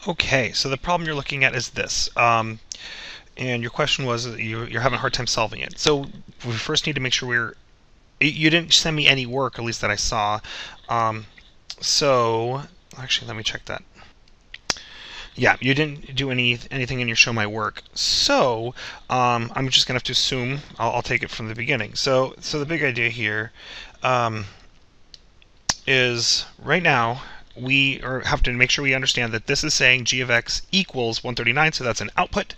Okay, so the problem you're looking at is this. And your question was you're having a hard time solving it. So we first need to make sure you didn't send me any work, at least that I saw. So actually, let me check that. Yeah, you didn't do anything in your show my work. So I'm just gonna have to assume I'll take it from the beginning. So the big idea here is right now we have to make sure we understand that this is saying g of x equals 139, so that's an output.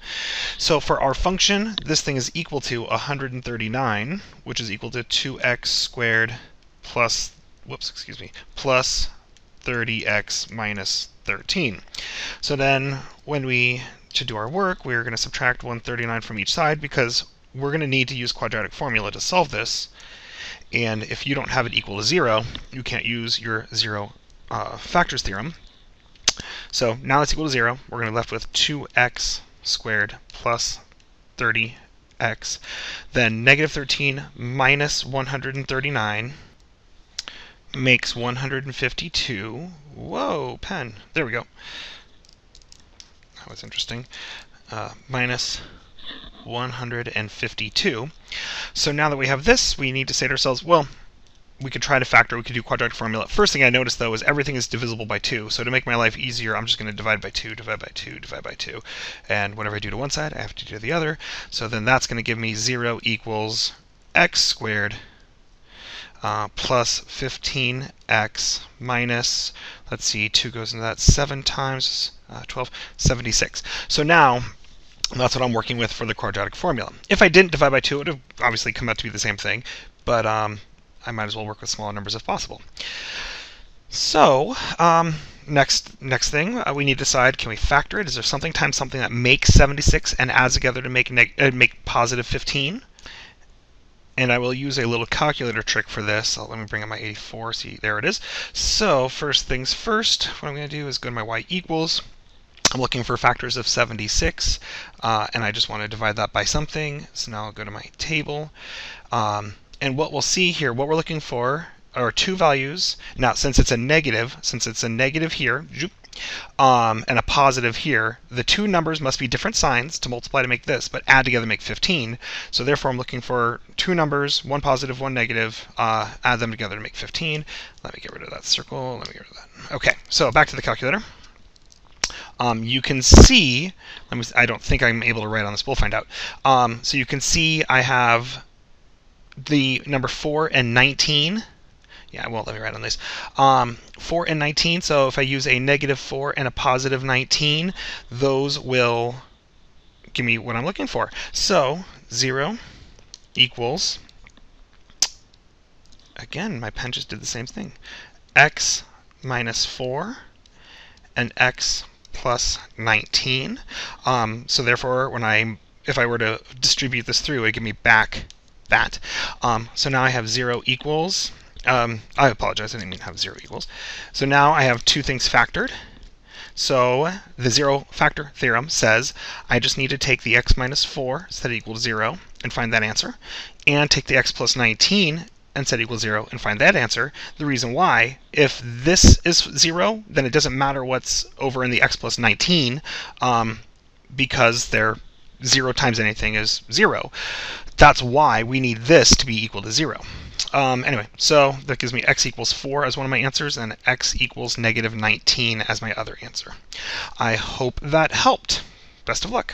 So for our function, this thing is equal to 139, which is equal to 2x squared plus, plus 30x minus 13. So then to do our work, we're going to subtract 139 from each side because we're going to need to use quadratic formula to solve this. And if you don't have it equal to 0, you can't use your zero factors theorem. So now it's equal to 0. We're going to be left with 2x squared plus 30x. Then negative 13 minus 139 makes 152. Whoa, pen. There we go. That was interesting. Minus 152. So now that we have this, we need to say to ourselves, well, we could try to factor, we could do quadratic formula. First thing I noticed, though, is everything is divisible by 2. So to make my life easier, I'm just going to divide by 2, divide by 2, divide by 2. And whatever I do to one side, I have to do to the other. So then that's going to give me 0 equals x squared plus 15x minus, let's see, 2 goes into that 7 times 12, 76. So now that's what I'm working with for the quadratic formula. If I didn't divide by 2, it would have obviously come out to be the same thing. But I might as well work with smaller numbers if possible. So next thing, we need to decide, can we factor it? Is there something times something that makes 76 and adds together to make positive 15? And I will use a little calculator trick for this. Let me bring up my 84. See, there it is. So first things first, what I'm going to do is go to my y equals. I'm looking for factors of 76, and I just want to divide that by something. So now I'll go to my table. And what we'll see here, what we're looking for are two values. Now, since it's a negative here, and a positive here, the two numbers must be different signs to multiply to make this, but add together make 15. So therefore, I'm looking for two numbers, one positive, one negative, add them together to make 15. Let me get rid of that circle. Let me get rid of that. Okay, so back to the calculator. You can see, I don't think I'm able to write on this, we'll find out. So you can see I have the number 4 and 19. Yeah, I won't let me write on this. 4 and 19, so if I use a negative 4 and a positive 19, those will give me what I'm looking for. So 0 equals, again, my pen just did the same thing, x minus 4 and x plus 19. So therefore, if I were to distribute this through, it would give me back that. So now I have 0 equals, I apologize, I didn't mean to have 0 equals. So now I have two things factored. So the zero factor theorem says I just need to take the x minus 4, set it equal to 0, and find that answer, and take the x plus 19 and set equals 0 and find that answer. The reason why, if this is 0, then it doesn't matter what's over in the x plus 19, because they're 0 times anything is 0. That's why we need this to be equal to 0. Anyway, so that gives me x equals 4 as one of my answers and x equals negative 19 as my other answer. I hope that helped. Best of luck.